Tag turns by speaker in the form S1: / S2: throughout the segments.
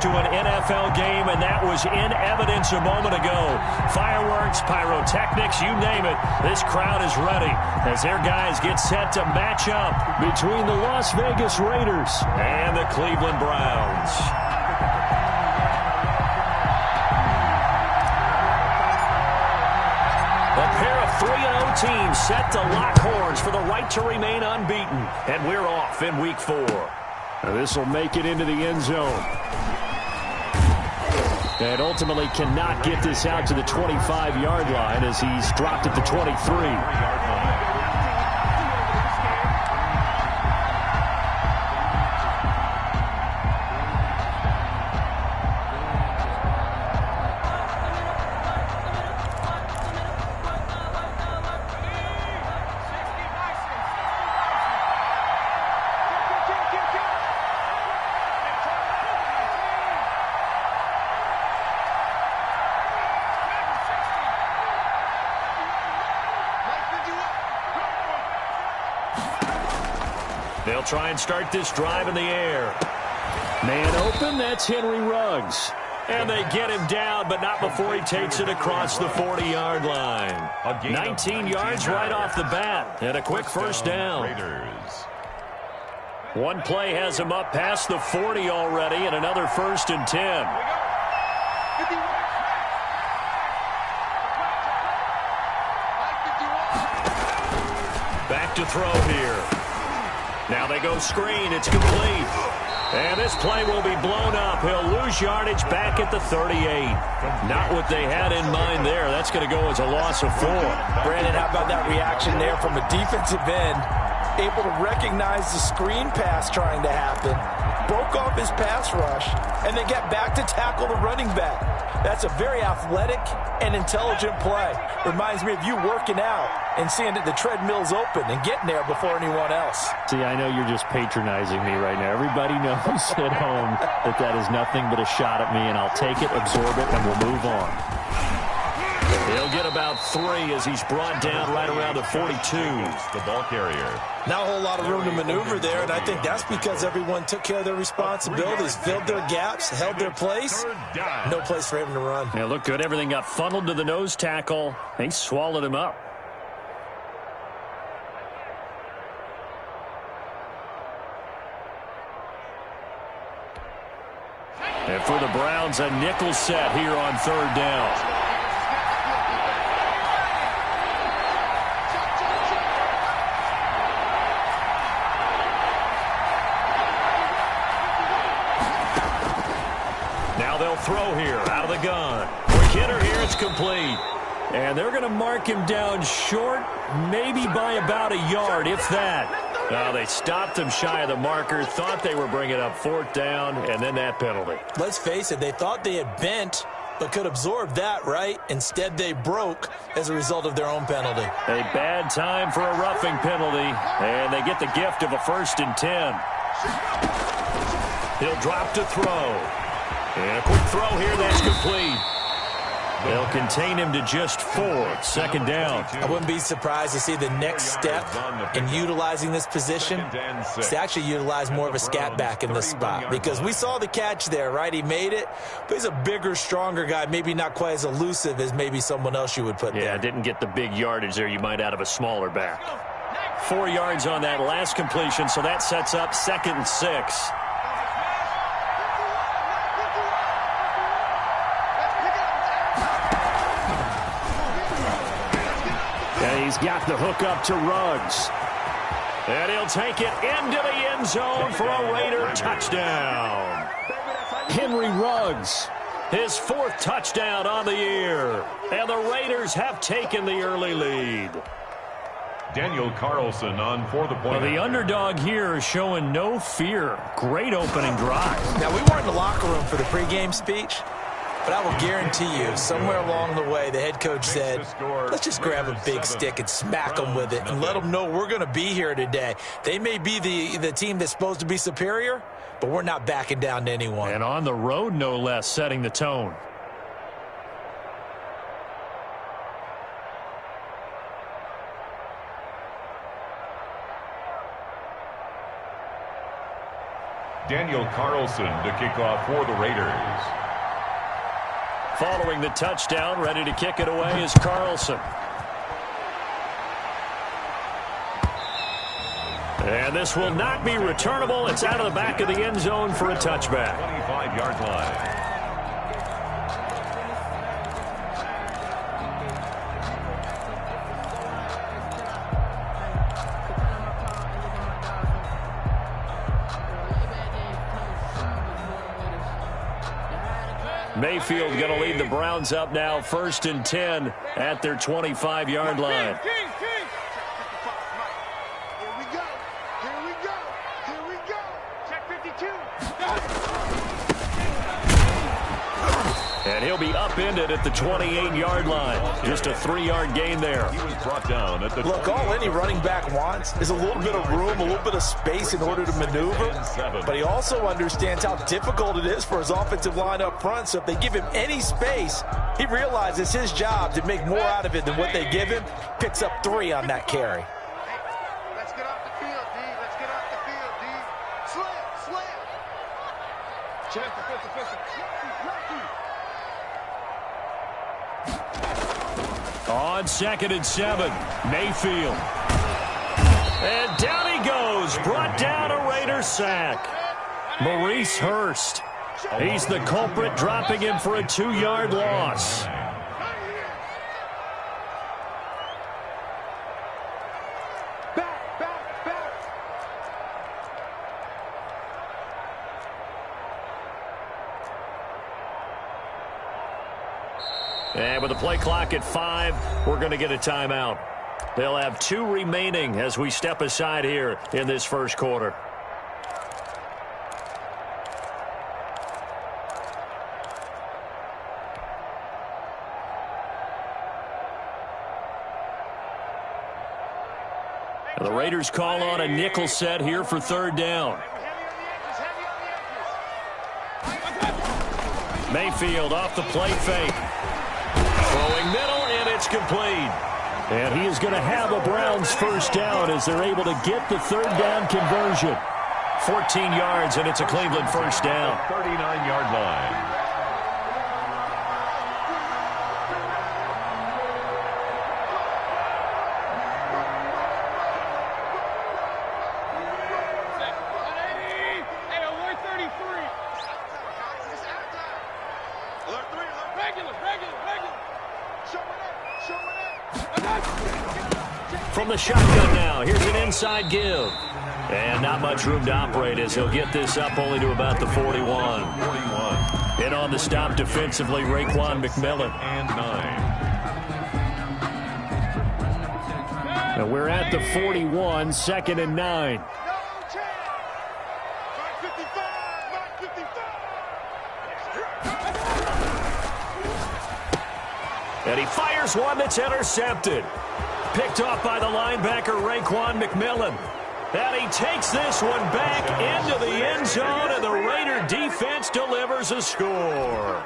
S1: to an NFL game, and that was in evidence a moment ago. Fireworks, pyrotechnics, you name it. This crowd is ready as their guys get set to match up between the Las Vegas Raiders and the Cleveland Browns. A pair of 3-0 teams set to lock horns for the right to remain unbeaten. And we're off in Week 4. This will make it into the end zone. And ultimately cannot get this out to the 25-yard line as he's dropped at the 23-yard line. They'll try and start this drive in the air. Man open, that's Henry Ruggs. And they get him down, but not before he takes it across the 40-yard line. 19 yards right off the bat, and a quick first down. One play has him up past the 40 already, and another 1st and 10. Back to throw here. Now they go screen. It's complete. And this play will be blown up. He'll lose yardage back at the 38. Not what they had in mind there. That's going to go as a loss of 4.
S2: Brandon, how about that reaction there from a defensive end? Able to recognize the screen pass trying to happen. Broke off his pass rush. And then get back to tackle the running back. That's a very athletic and intelligent play. Reminds me of you working out and seeing that the treadmill's open and getting there before anyone else.
S1: See, I know you're just patronizing me right now. Everybody knows at home that that is nothing but a shot at me, and I'll take it, absorb it, and we'll move on. He'll get about 3 as he's brought down right around the 42.
S3: The ball carrier.
S2: Not a whole lot of room to maneuver there, and I think that's because everyone took care of their responsibilities, filled their gaps, held their place. No place for him to run.
S1: Yeah, looked good. Everything got funneled to the nose tackle. They swallowed him up. And for the Browns, a nickel set here on 3rd down. Throw here out of the gun. Quick hitter here. It's complete. And they're going to mark him down short, maybe by about a yard, if that. Now they stopped him shy of the marker, thought they were bringing up 4th down, and then that penalty.
S2: Let's face it, they thought they had bent, but could absorb that, right? Instead, they broke as a result of their own penalty.
S1: A bad time for a roughing penalty, and they get the gift of a 1st and 10. He'll drop to throw. And a quick throw here, that's complete. They'll contain him to just 4. 2nd down.
S2: I wouldn't be surprised to see the next step in utilizing this position is to actually utilize more of a scat back in this spot. Because we saw the catch there, right? He made it, but he's a bigger, stronger guy, maybe not quite as elusive as maybe someone else you would put there.
S1: Yeah, didn't get the big yardage there you might out of a smaller back. 4 yards on that last completion, so that sets up 2nd and 6. He's got the hook up to Ruggs. And he'll take it into the end zone for a Raider touchdown. Henry Ruggs, his 4th touchdown on the year. And the Raiders have taken the early lead.
S3: Daniel Carlson on for the point.
S1: Well, the underdog here is showing no fear. Great opening drive.
S2: Now, we weren't in the locker room for the pregame speech. But I will guarantee you, somewhere along the way, the head coach said, let's just grab a big stick and smack them with it and let them know we're going to be here today. They may be the team that's supposed to be superior, but we're not backing down to anyone.
S1: And on the road, no less, setting the tone.
S3: Daniel Carlson to kick off for the Raiders.
S1: Following the touchdown, ready to kick it away is Carlson. And this will not be returnable. It's out of the back of the end zone for a touchback.
S3: 25-yard line.
S1: Mayfield going to lead the Browns up now, 1st and 10 at their 25-yard line. And he'll be upended at the 28-yard line. Just a 3-yard gain there.
S3: He was brought down at the
S2: Look, all any running back wants is a little bit of room, a little bit of space in order to maneuver. But he also understands how difficult it is for his offensive line up front. So if they give him any space, he realizes his job to make more out of it than what they give him. Picks up 3 on that carry.
S4: Let's get off the field, D. Let's get off the field, D. Slam. Check defensive.
S1: On 2nd and 7, Mayfield. And down he goes. Brought down a Raider sack. Maurice Hurst. He's the culprit, dropping him for a 2-yard loss. And with the play clock at 5, we're going to get a timeout. They'll have 2 remaining as we step aside here in this first quarter. And the Raiders call on a nickel set here for 3rd down. Mayfield off the play fake. Throwing middle, and it's complete. And he is going to have a Browns 1st down as they're able to get the 3rd down conversion. 14 yards, and it's a Cleveland 1st down.
S3: 39-yard line.
S1: From the shotgun now, here's an inside give. And not much room to operate as he'll get this up only to about the 41. And on the stop defensively, Raekwon McMillan.
S3: And 9.
S1: And we're at the 41, 2nd and 9. And he fires one that's intercepted. Picked off by the linebacker, Raekwon McMillan. And he takes this one back into the end zone, and the Raider defense delivers a score.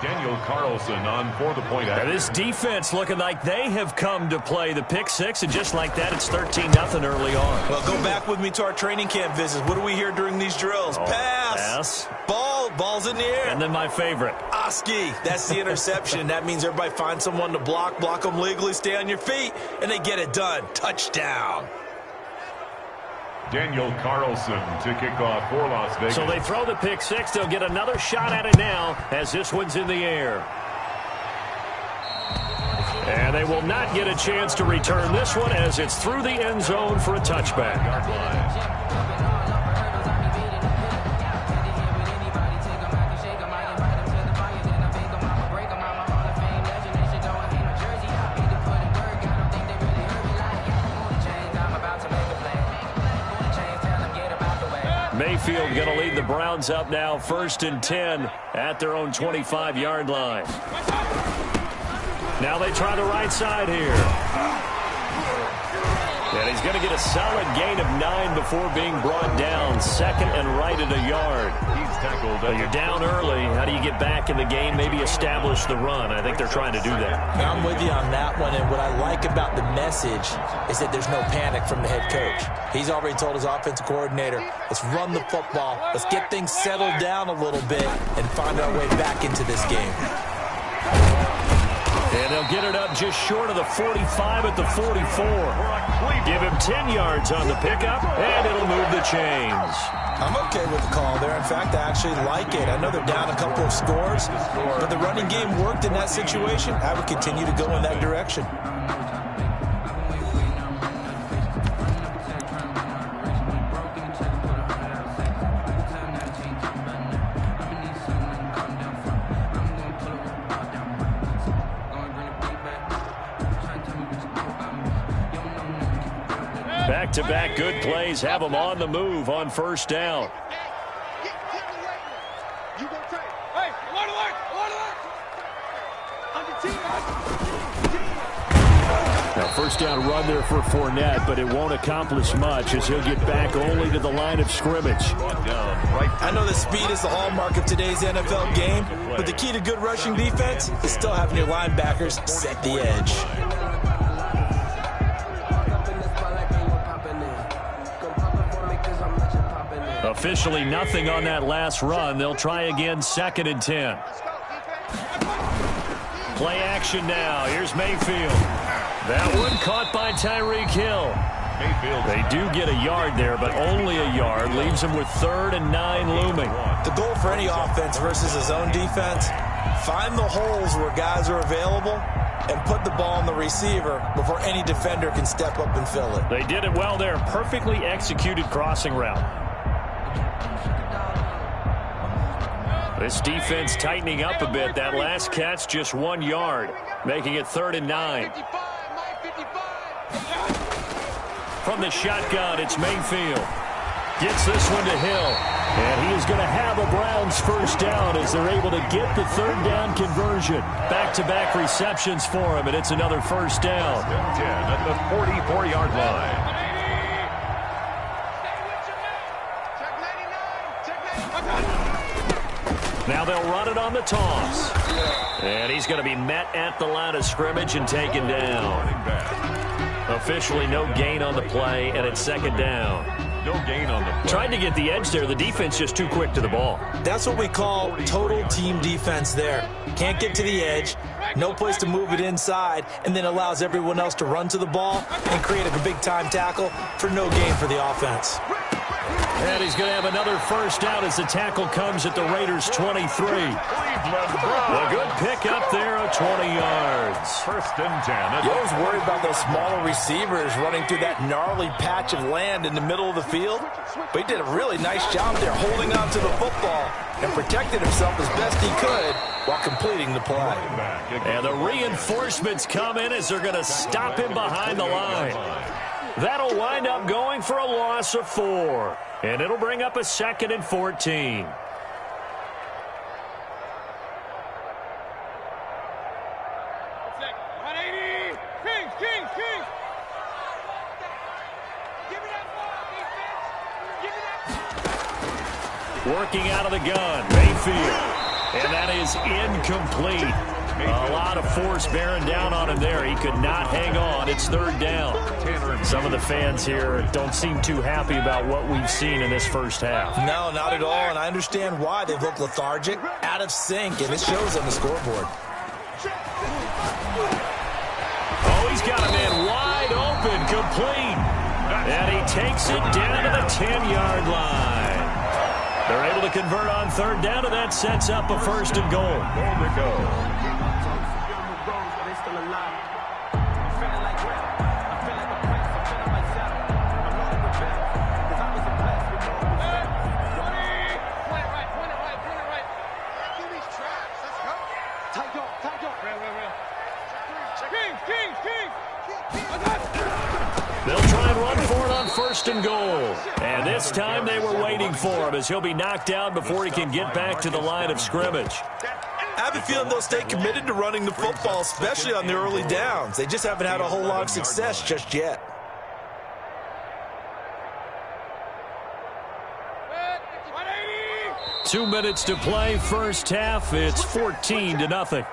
S3: Daniel Carlson on for the point.
S1: And this defense looking like they have come to play. The pick 6, and just like that, it's 13-0 early on.
S2: Well, go back with me to our training camp visits. What do we hear during these drills? Pass. Ball's in the air.
S1: And then my favorite.
S2: Oski. That's the interception. That means everybody find someone to block them legally, stay on your feet, and they get it done. Touchdown.
S3: Daniel Carlson to kick off for Las Vegas.
S1: So they throw the pick 6. They'll get another shot at it now as this one's in the air. And they will not get a chance to return this one as it's through the end zone for a touchback. Mayfield going to lead the Browns up now, 1st and 10 at their own 25-yard line. Now they try the right side here. And he's going to get a solid gain of 9 before being brought down. 2nd and right at a yard.
S3: He's tackled.
S1: Well, you're down early. How do you get back in the game, maybe establish the run? I think they're trying to do that.
S2: I'm with you on that one, and what I like about the message is that there's no panic from the head coach. He's already told his offensive coordinator, let's run the football, let's get things settled down a little bit and find our way back into this game.
S1: And they'll get it up just short of the 45 at the 44. Give him 10 yards on the pickup, and it'll move the chains.
S2: I'm okay with the call there. In fact, I actually like it. I know they're down a couple of scores, but the running game worked in that situation. I would continue to go in that direction.
S1: Back-to-back good plays have them on the move on first down. Now, first down run there for Fournette, but it won't accomplish much as he'll get back only to the line of scrimmage.
S2: I know that speed is the hallmark of today's NFL game, but the key to good rushing defense is still having your linebackers set the edge.
S1: Officially nothing on that last run. They'll try again, 2nd and 10. Play action now. Here's Mayfield. That one caught by Tyreek Hill.
S3: Mayfield.
S1: They do get a yard there, but only a yard. Leaves them with 3rd and 9 looming.
S2: The goal for any offense versus a zone defense, find the holes where guys are available and put the ball on the receiver before any defender can step up and fill it.
S1: They did it well there. Perfectly executed crossing route. This defense tightening up a bit. That last catch just 1 yard, making it 3rd and 9. From the shotgun, it's Mayfield. Gets this one to Hill. And he is going to have a Browns first down as they're able to get the 3rd down conversion. Back-to-back receptions for him, and it's another first down.
S3: 10 at the 44-yard line.
S1: Now they'll run it on the toss. And he's going to be met at the line of scrimmage and taken down. Officially no gain on the play, and it's 2nd down.
S3: No gain on the play.
S1: Tried to get the edge there. The defense just too quick to the ball.
S2: That's what we call total team defense there. Can't get to the edge, no place to move it inside, and then allows everyone else to run to the ball and create a big-time tackle for no gain for the offense.
S1: And he's going to have another first down as the tackle comes at the Raiders' 23. A good pickup there of 20 yards.
S3: 1st and 10.
S2: You always worried about those smaller receivers running through that gnarly patch of land in the middle of the field. But he did a really nice job there holding on to the football and protected himself as best he could while completing the play.
S1: And the reinforcements come in as they're going to stop him behind the line. That'll wind up going for a loss of 4. And it'll bring up a 2nd and 14. Working out of the gun, Mayfield. And that is incomplete. A lot of force bearing down on him there. He could not hang on. It's 3rd down. Some of the fans here don't seem too happy about what we've seen in this first half.
S2: No, not at all, and I understand why. They've looked lethargic, out of sync, and it shows on the scoreboard.
S1: Oh, he's got a man wide open, complete. And he takes it down to the 10-yard line. They're able to convert on 3rd down, and that sets up a 1st and goal.
S3: Goal to go.
S1: They'll try and run for it on 1st and goal. And this time they were waiting for him as he'll be knocked down before he can get back to the line of scrimmage.
S2: I have a feeling they'll stay committed to running the football, especially on the early downs. They just haven't had a whole lot of success just yet.
S1: 2 minutes to play, first half. It's 14-0.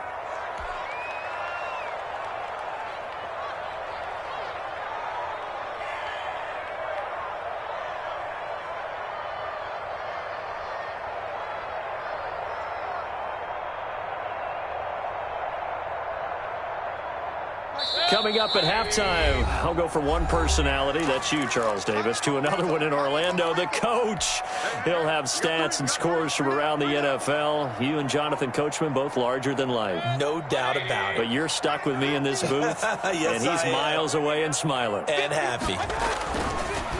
S1: Coming up at halftime, I'll go from one personality, that's you, Charles Davis, to another one in Orlando, the coach. He'll have stats and scores from around the NFL. You and Jonathan Coachman, both larger than life.
S2: No doubt about it.
S1: But you're stuck with me in this booth,
S2: yes,
S1: and he's miles away and smiling.
S2: And happy.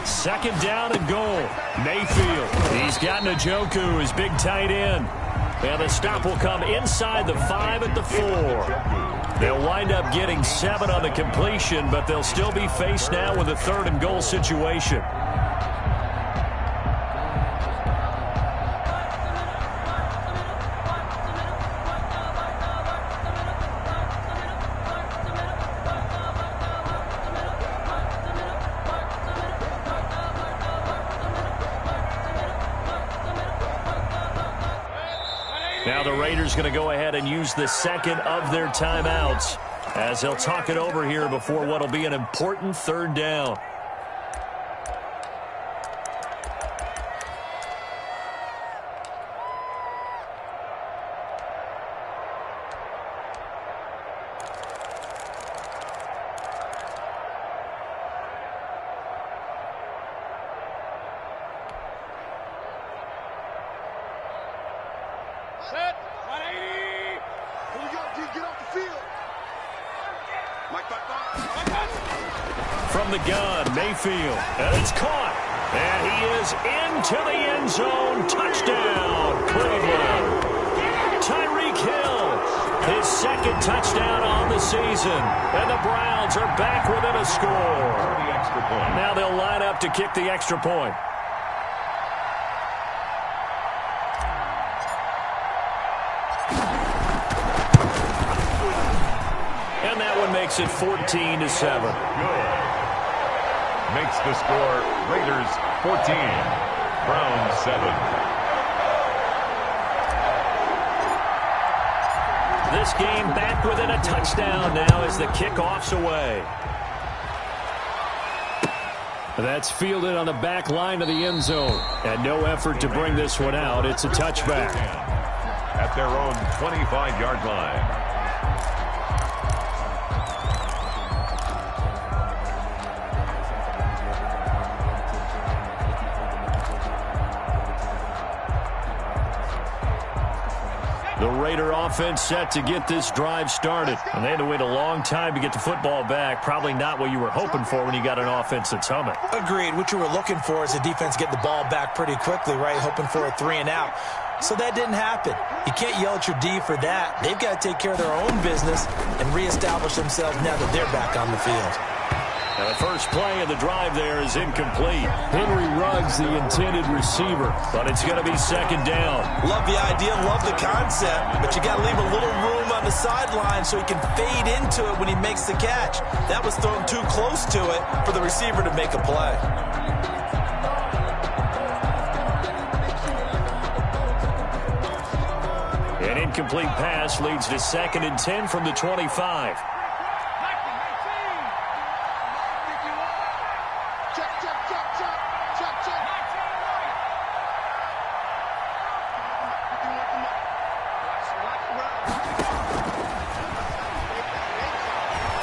S1: Second down and goal. Mayfield. He's got Njoku, his big tight end. And the stop will come inside the 5 at the 4. They'll wind up getting 7 on the completion, but they'll still be faced now with a 3rd and goal situation. Now the Raiders going to go ahead and use the second of their timeouts as they'll talk it over here before what will be an important 3rd down.
S4: Set. 180. Here we go, D. Get off the field. Mike.
S1: From the gun, Mayfield. And it's caught. And he is into the end zone. Touchdown, Cleveland. Tyreek Hill, his 2nd touchdown on the season. And the Browns are back within a score. Now they'll line up to kick the extra point. And that one makes it 14-7.
S3: Good. Makes the score Raiders 14, Browns 7.
S1: This game back within a touchdown now as the kickoff's away. That's fielded on the back line of the end zone. And no effort to bring this one out. It's a touchback.
S3: At their own 25-yard line.
S1: The Raider offense set to get this drive started. And they had to wait a long time to get the football back. Probably not what you were hoping for when you got an offense that's humming.
S2: Agreed. What you were looking for is the defense getting the ball back pretty quickly, right? Hoping for a 3 and out. So that didn't happen. You can't yell at your D for that. They've got to take care of their own business and reestablish themselves now that they're back on the field.
S1: Now the first play of the drive there is incomplete. Henry Ruggs, the intended receiver, but it's going to be 2nd down.
S2: Love the idea, love the concept, but you got to leave a little room on the sideline so he can fade into it when he makes the catch. That was thrown too close to it for the receiver to make a play.
S1: An incomplete pass leads to 2nd and 10 from the 25.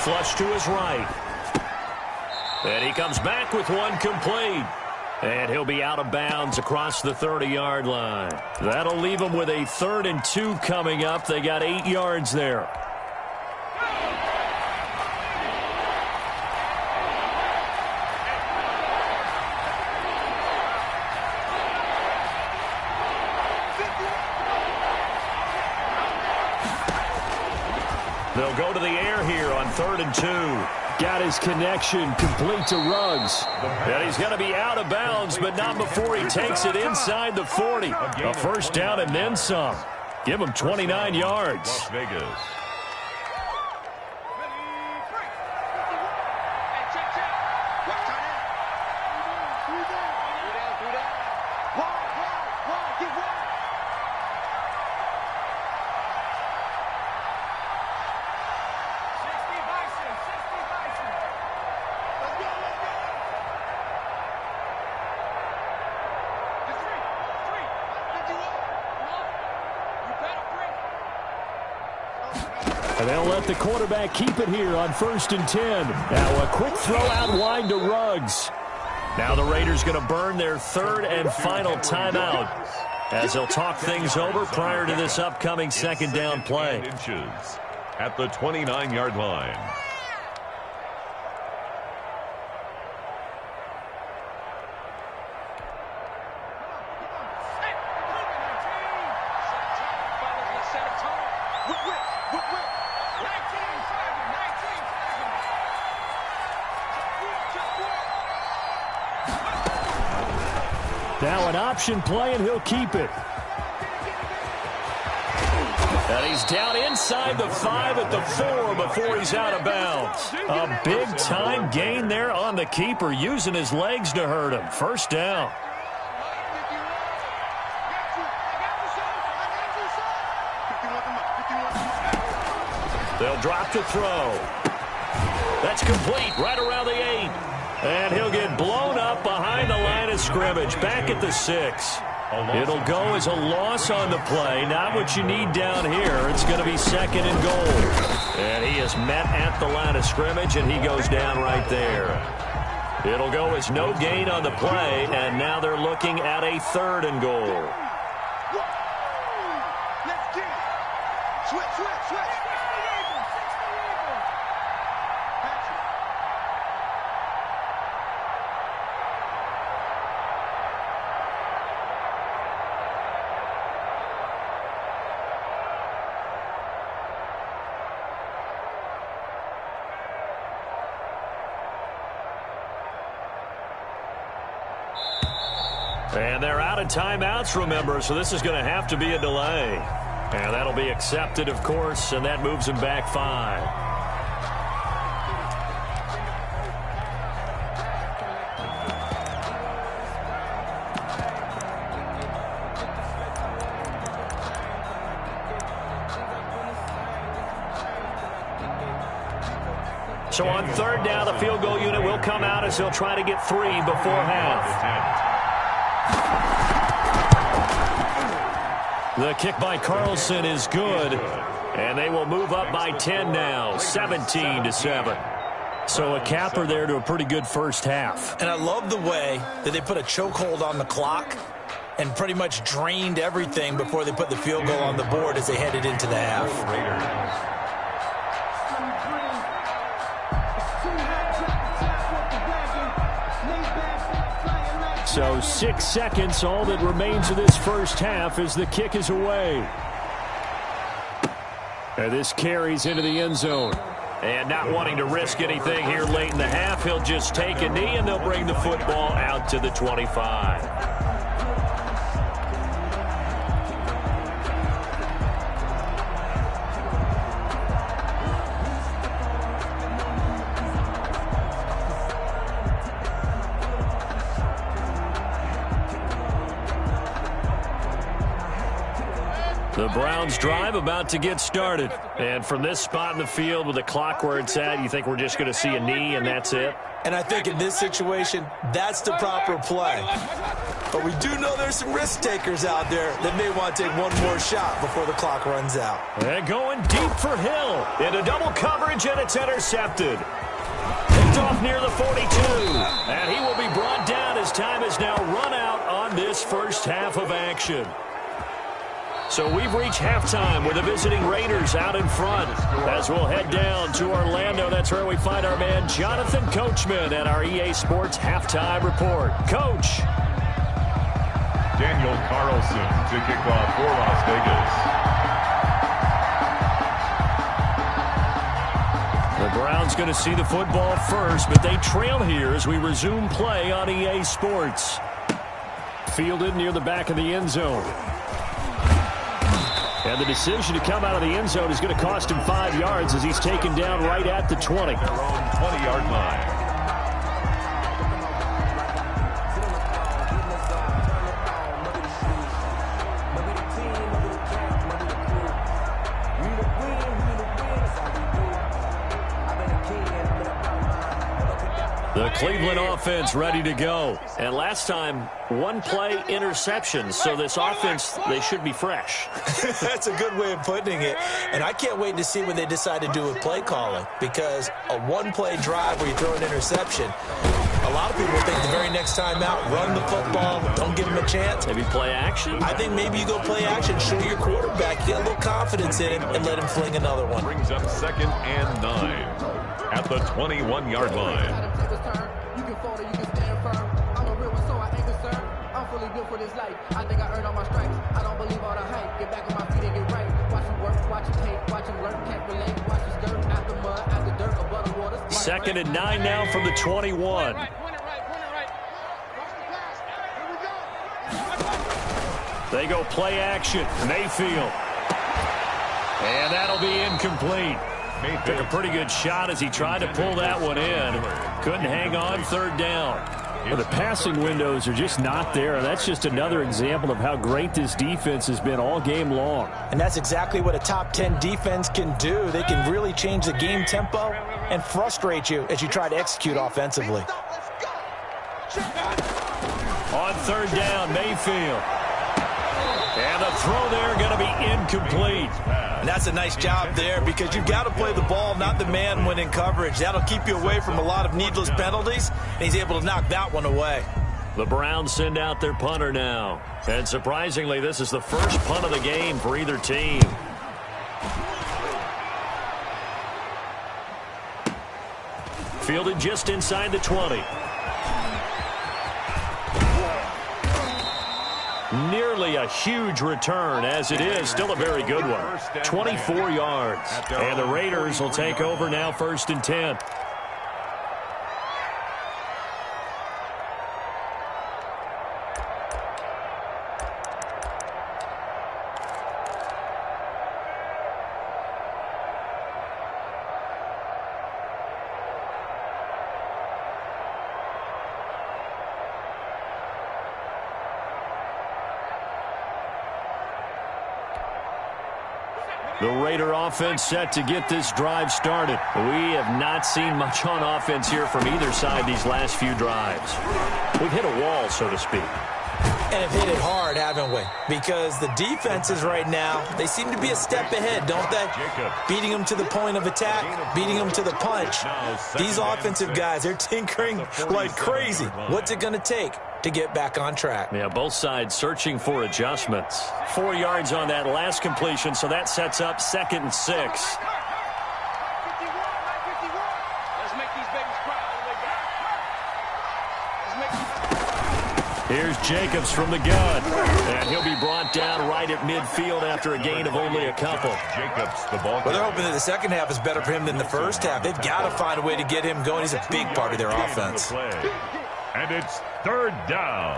S1: Flush to his right. And he comes back with one complete. And he'll be out of bounds across the 30-yard line. That'll leave him with a 3rd and 2 coming up. They got 8 yards there. They'll go to the air here on 3rd and 2. Got his connection complete to Ruggs. And he's going to be out of bounds, but not before he takes it inside the 40. A first down and then some. Give him 29 yards.
S3: Las Vegas.
S1: And they'll let the quarterback keep it here on 1st and 10. Now a quick throw out wide to Ruggs. Now the Raiders going to burn their 3rd and final timeout as they'll talk things over prior to this upcoming 2nd down play.
S3: At the 29-yard line.
S1: Now an option play, and he'll keep it. And he's down inside the 5 at the 4 before he's out of bounds. A big-time gain there on the keeper, using his legs to hurt him. 1st down. They'll drop the throw. That's complete right around the 8. And he'll get blown up behind the line of scrimmage, back at the 6. It'll go as a loss on the play. Not what you need down here. It's going to be 2nd and goal. And he is met at the line of scrimmage, and he goes down right there. It'll go as no gain on the play, and now they're looking at a 3rd and goal.
S4: Let's get it. Switch.
S1: And they're out of timeouts, remember, so this is going to have to be a delay. And that'll be accepted, of course, and that moves him back 5. So on 3rd down, the field goal unit will come out as he'll try to get 3 before half. The kick by Carlson is good, and they will move up by 10 now, 17-7. So a capper there to a pretty good first half.
S2: And I love the way that they put a chokehold on the clock and pretty much drained everything before they put the field goal on the board as they headed into the half.
S1: So 6 seconds, all that remains of this first half as the kick is away. And this carries into the end zone. And not wanting to risk anything here late in the half, he'll just take a knee and they'll bring the football out to the 25. The Browns drive about to get started. And from this spot in the field with the clock where it's at, you think we're just going to see a knee and that's it?
S2: And I think in this situation, that's the proper play. But we do know there's some risk takers out there that may want to take one more shot before the clock runs out.
S1: And going deep for Hill. Into double coverage, and it's intercepted. Picked off near the 42. And he will be brought down as time is now run out on this first half of action. So we've reached halftime with the visiting Raiders out in front. As we'll head down to Orlando, that's where we find our man Jonathan Coachman at our EA Sports Halftime Report. Coach.
S3: Daniel Carlson to kick off for Las Vegas.
S1: The Browns going to see the football first, but they trail here as we resume play on EA Sports. Fielded near the back of the end zone. And the decision to come out of the end zone is going to cost him 5 yards as he's taken down right at the 20.
S3: Their own 20-yard line.
S1: The Cleveland offense ready to go. And last time, one play interception. So this offense, they should be fresh.
S2: That's a good way of putting it. And I can't wait to see what they decide to do with play calling, because a one-play drive where you throw an interception, a lot of people think the very next time out, run the football, don't give him a chance.
S1: Maybe play action?
S2: I think maybe you go play action, show your quarterback, get a little confidence in him, and let him fling another one.
S3: Brings up 2nd and 9 at the 21-yard line.
S5: You can fold it, you can stand firm. I'm a real one, so I ain't concerned. I'm fully built for this life. I think I earned all my stripes. I don't believe all the hype. Get back on my feet and get right. Watch him work, watch him hate, watch him learn, can't relate. Watch his dirt, after mud, after dirt, above the waters.
S1: 2nd and 9 now from the 21. They go play action. Mayfield. And that'll be incomplete. Took a pretty good shot as he tried to pull that one in. Couldn't hang on 3rd down.
S6: Well, the passing windows are just not there. That's just another example of how great this defense has been all game long.
S2: And that's exactly what a top 10 defense can do. They can really change the game tempo and frustrate you as you try to execute offensively.
S1: On 3rd down, Mayfield. And the throw there going to be incomplete.
S2: And that's a nice job there, because you've got to play the ball, not the man when in coverage. That'll keep you away from a lot of needless penalties, and he's able to knock that one away.
S1: The Browns send out their punter now. And surprisingly, this is the first punt of the game for either team. Fielded just inside the 20. Nearly a huge return, as it is still a very good one. 24 yards. And the Raiders will take over now, 1st and 10. The Raider offense set to get this drive started. We have not seen much on offense here from either side these last few drives. We've hit a wall, so to speak.
S2: And have hit it hard, haven't we? Because the defenses right now, they seem to be a step ahead, don't they? Beating them to the point of attack, beating them to the punch. These offensive guys, they're tinkering like crazy. What's it going to take to get back on track?
S1: Yeah, both sides searching for adjustments. 4 yards on that last completion, so that sets up 2nd and 6. Here's Jacobs from the gun. And he'll be brought down right at midfield after a gain of only a couple.
S3: Jacobs, the ball.
S2: Well, they're hoping that the second half is better for him than the first half. They've got to find a way to get him going. He's a big part of their offense.
S3: And it's 3rd down.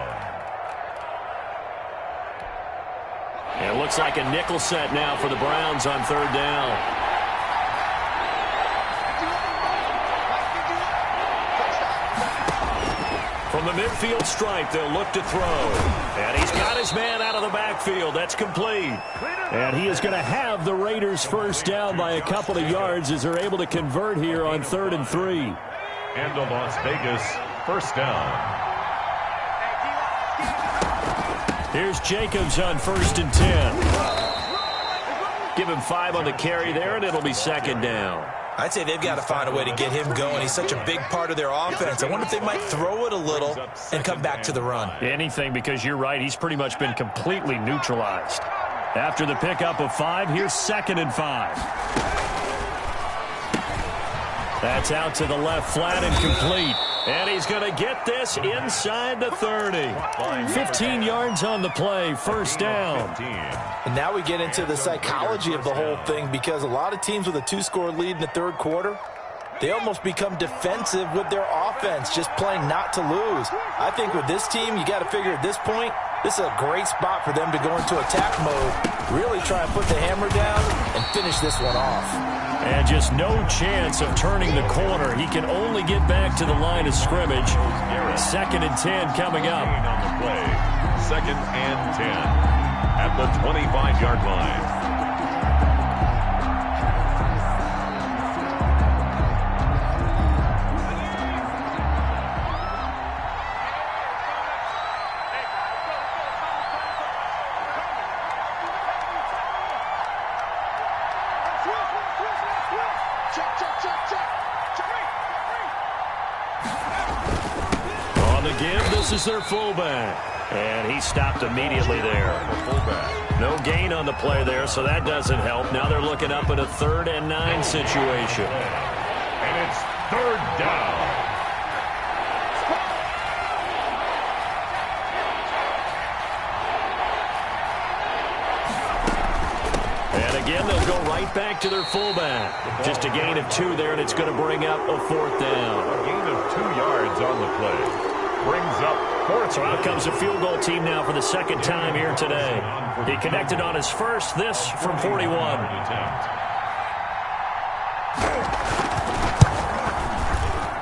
S1: It looks like a nickel set now for the Browns on 3rd down. From the midfield stripe, they'll look to throw. And he's got his man out of the backfield. That's complete.
S6: And he is going to have the Raiders 1st down by a couple of yards as they're able to convert here on 3rd and 3.
S3: And the Las Vegas 1st down.
S1: Here's Jacobs on 1st and 10. Give him 5 on the carry there, and it'll be 2nd down.
S2: I'd say they've got to find a way to get him going. He's such a big part of their offense. I wonder if they might throw it a little and come back to the run.
S1: Anything, because you're right. He's pretty much been completely neutralized. After the pickup of 5, here's 2nd and 5. That's out to the left, flat and complete. And he's going to get this inside the 30. 15 yards on the play, 1st down.
S2: And now we get into the psychology of the whole thing, because a lot of teams with a 2-score lead in the 3rd quarter, they almost become defensive with their offense, just playing not to lose. I think with this team, you got to figure at this point, this is a great spot for them to go into attack mode, really try and put the hammer down and finish this one off.
S1: And just no chance of turning the corner. He can only get back to the line of scrimmage. 2nd and 10 coming up.
S3: On the play, 2nd and 10 at the 25-yard line.
S1: On the give, this is their fullback. And he stopped immediately there. No gain on the play there, so that doesn't help. Now they're looking up at a 3rd and 9 situation.
S3: And it's 3rd down.
S1: And again, they'll go right back to their fullback. Just a gain of 2 there, and it's going to bring up a 4th down.
S3: A gain of 2 yards on the play. Brings up 4th.
S1: So out comes a field goal team now for the 2nd time here today. He connected on his first, this from 41.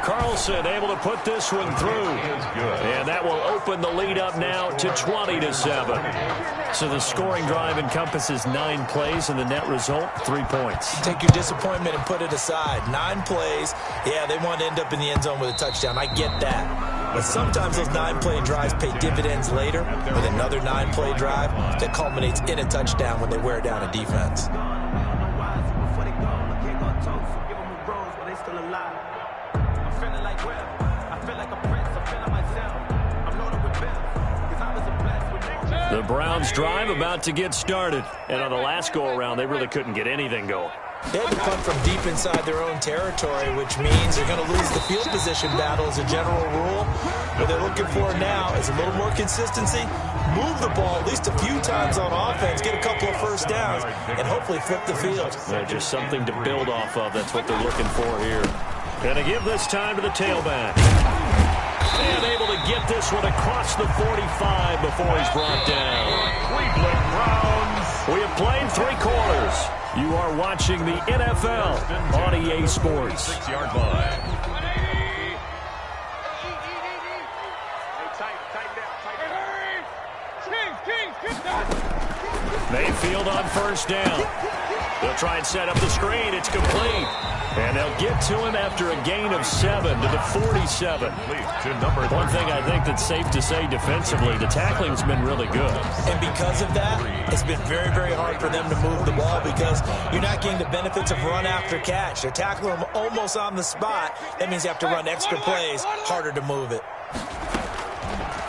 S1: Carlson able to put this one through. And that will open the lead up now to 20-7. So the scoring drive encompasses 9 plays, and the net result, 3 points.
S2: Take your disappointment and put it aside. 9 plays. Yeah, they want to end up in the end zone with a touchdown. I get that. But sometimes those 9-play drives pay dividends later with another 9-play drive that culminates in a touchdown when they wear down a defense.
S1: The Browns drive about to get started. And on the last go-around, they really couldn't get anything going.
S2: They had to punt from deep inside their own territory, which means they're going to lose the field position battle as a general rule. What they're looking for now is a little more consistency, move the ball at least a few times on offense, get a couple of first downs, and hopefully flip the field.
S1: Just something to build off of. That's what they're looking for here. And to give this time to the tailback. And able to get this one across the 45 before he's brought down.
S3: Cleveland Browns.
S1: We have played 3 quarters. You are watching the NFL on EA Sports.
S3: 6-yard line.
S1: Mayfield on first down. They'll try and set up the screen. It's complete. And they'll get to him after a gain of 7 to the 47. One thing I think that's safe to say defensively, the tackling's been really good.
S2: And because of that, it's been very, very hard for them to move the ball because you're not getting the benefits of run after catch. They're tackling them almost on the spot. That means you have to run extra plays, harder to move it.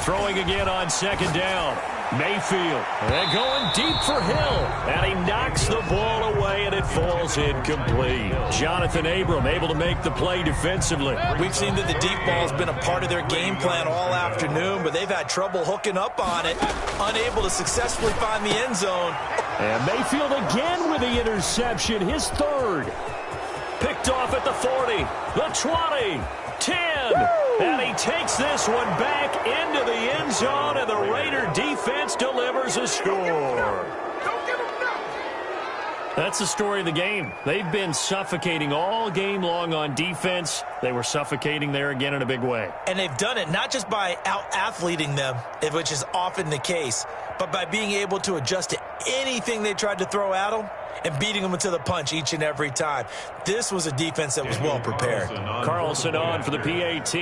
S1: Throwing again on 2nd down. Mayfield, and going deep for Hill, and he knocks the ball away, and it falls incomplete. Jonathan Abram able to make the play defensively.
S2: We've seen that the deep ball's been a part of their game plan all afternoon, but they've had trouble hooking up on it, unable to successfully find the end zone.
S1: And Mayfield again with the interception, his 3rd. Picked off at the 40, the 20, 10. And he takes this one back into the end zone, and the Raider defense delivers a score. That's the story of the game. They've been suffocating all game long on defense. They were suffocating there again in a big way.
S2: And they've done it not just by out-athleting them, which is often the case, but by being able to adjust to anything they tried to throw at them and beating them to the punch each and every time. This was a defense that was well prepared.
S1: Carlson on for the PAT.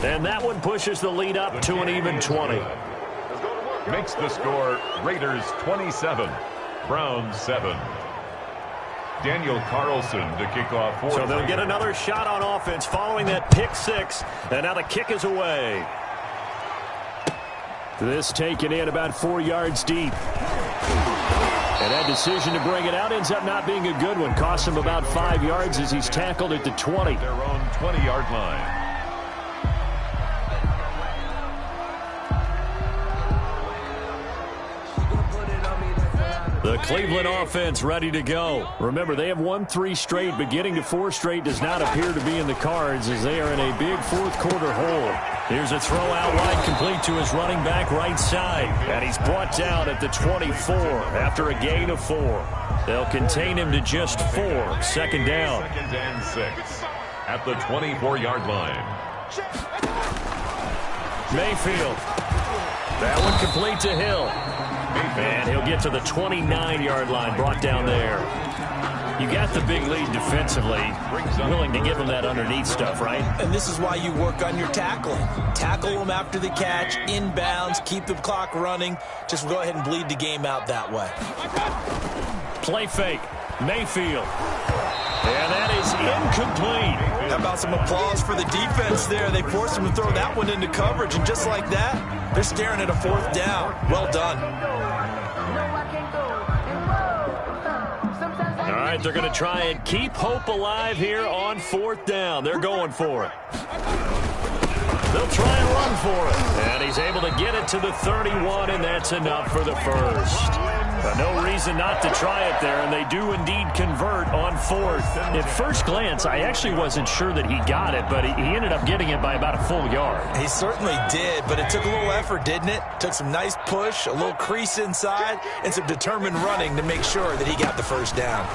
S1: And that one pushes the lead up to an even 20.
S3: Makes the score Raiders 27, Browns 7. Daniel Carlson to kick off for.
S1: So they'll get another shot on offense following that pick 6. And now the kick is away. This taken in about 4 yards deep. And that decision to bring it out ends up not being a good one. Costs him about 5 yards as he's tackled at the 20.
S3: Their own 20-yard line.
S1: The Cleveland offense ready to go. Remember, they have won 3 straight, but getting to 4 straight does not appear to be in the cards as they are in a big 4th quarter hole. Here's a throw out wide complete to his running back right side. And he's brought down at the 24 after a gain of 4. They'll contain him to just 4. 2nd down.
S3: 2nd and 6 at the 24-yard line.
S1: Mayfield. That one complete to Hill. And he'll get to the 29-yard line, brought down there.
S6: You got the big lead defensively. Willing to give them that underneath stuff, right?
S2: And this is why you work on your tackling. Tackle them after the catch, inbounds, keep the clock running. Just go ahead and bleed the game out that way.
S6: Play fake. Mayfield. And that is incomplete.
S2: How about some applause for the defense there? They forced him to throw that one into coverage, and just like that, they're staring at a 4th down. Well done.
S6: All right, they're going to try and keep hope alive here on 4th down. They're going for it. They'll try and run for it. And he's able to get it to the 31, and that's enough for the first. No reason not to try it there, and they do indeed convert on 4th. At first glance, I actually wasn't sure that he got it, but he ended up getting it by about a full yard.
S2: He certainly did, but it took a little effort, didn't it? Took some nice push, a little crease inside, and some determined running to make sure that he got the first down.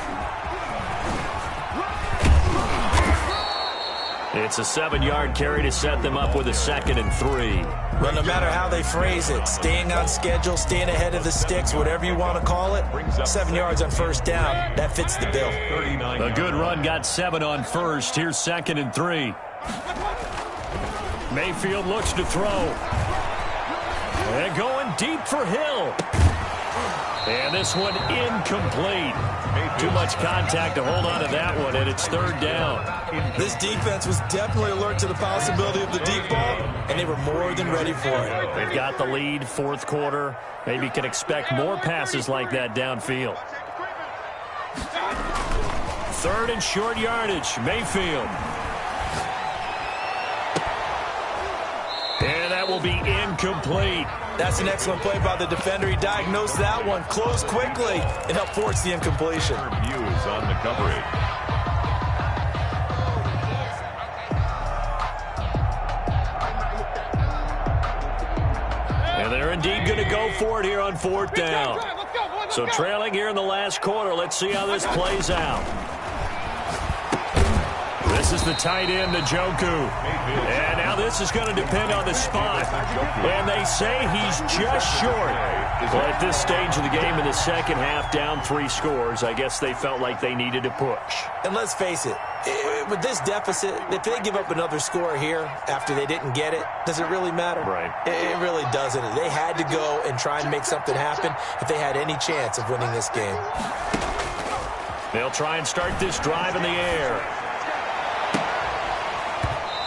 S6: It's a 7-yard carry to set them up with a 2nd and 3.
S2: Well, no matter how they phrase it, staying on schedule, staying ahead of the sticks, whatever you want to call it, 7 yards on 1st down, that fits the bill.
S6: A good run got 7 on 1st. Here's 2nd and 3. Mayfield looks to throw. And going deep for Hill. And this one incomplete. Too much contact to hold on to that one, and it's 3rd down.
S2: This defense was definitely alert to the possibility of the deep ball, and they were more than ready for it.
S6: They've got the lead, 4th quarter. Maybe can expect more passes like that downfield. 3rd and short yardage, Mayfield. And that will be incomplete.
S2: That's an excellent play by the defender. He diagnosed that one, closed quickly, and helped force the incompletion.
S3: Hughes on the coverage.
S6: And they're indeed going to go for it here on 4th down. So trailing here in the last quarter. Let's see how this plays out. This is the tight end, Njoku. And now this is going to depend on the spot. And they say he's just short. Well, at this stage of the game in the second half, down 3 scores, I guess they felt like they needed to push.
S2: And let's face it, with this deficit, if they give up another score here after they didn't get it, does it really matter?
S6: Right.
S2: It really doesn't. They had to go and try and make something happen if they had any chance of winning this game.
S6: They'll try and start this drive in the air.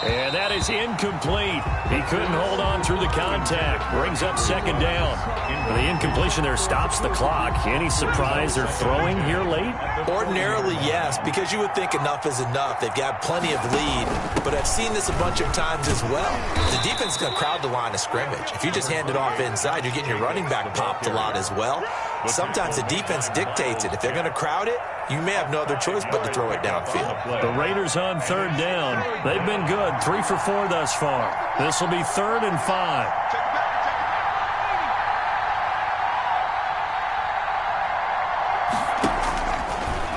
S6: And that is incomplete. He couldn't hold on through the contact. Brings up 2nd down. The incompletion there stops the clock. Any surprise they're throwing here late?
S2: Ordinarily, yes, because you would think enough is enough. They've got plenty of lead, but I've seen this a bunch of times as well. The defense is going to crowd the line of scrimmage. If you just hand it off inside, you're getting your running back popped a lot as well. Sometimes the defense dictates it. If they're going to crowd it, you may have no other choice but to throw it downfield.
S6: The Raiders on 3rd down. They've been good, 3 for 4 thus far. This will be 3rd and 5.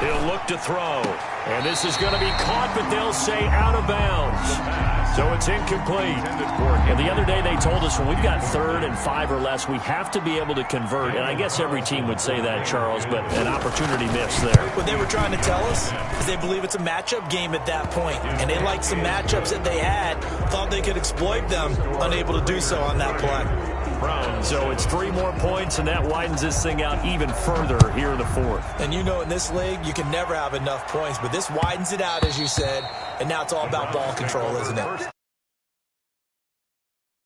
S6: He'll look to throw. And this is going to be caught, but they'll say out of bounds. So it's incomplete. And the other day they told us when we've got 3rd and 5 or less, we have to be able to convert. And I guess every team would say that, Charles, but an opportunity missed there.
S2: What they were trying to tell us is they believe it's a matchup game at that point. And they liked some matchups that they had, thought they could exploit them, unable to do so on that play.
S6: So it's 3 more points, and that widens this thing out even further here in the 4th.
S2: And you know in this league, you can never have enough points, but this widens it out, as you said, and now it's all about ball control, isn't it?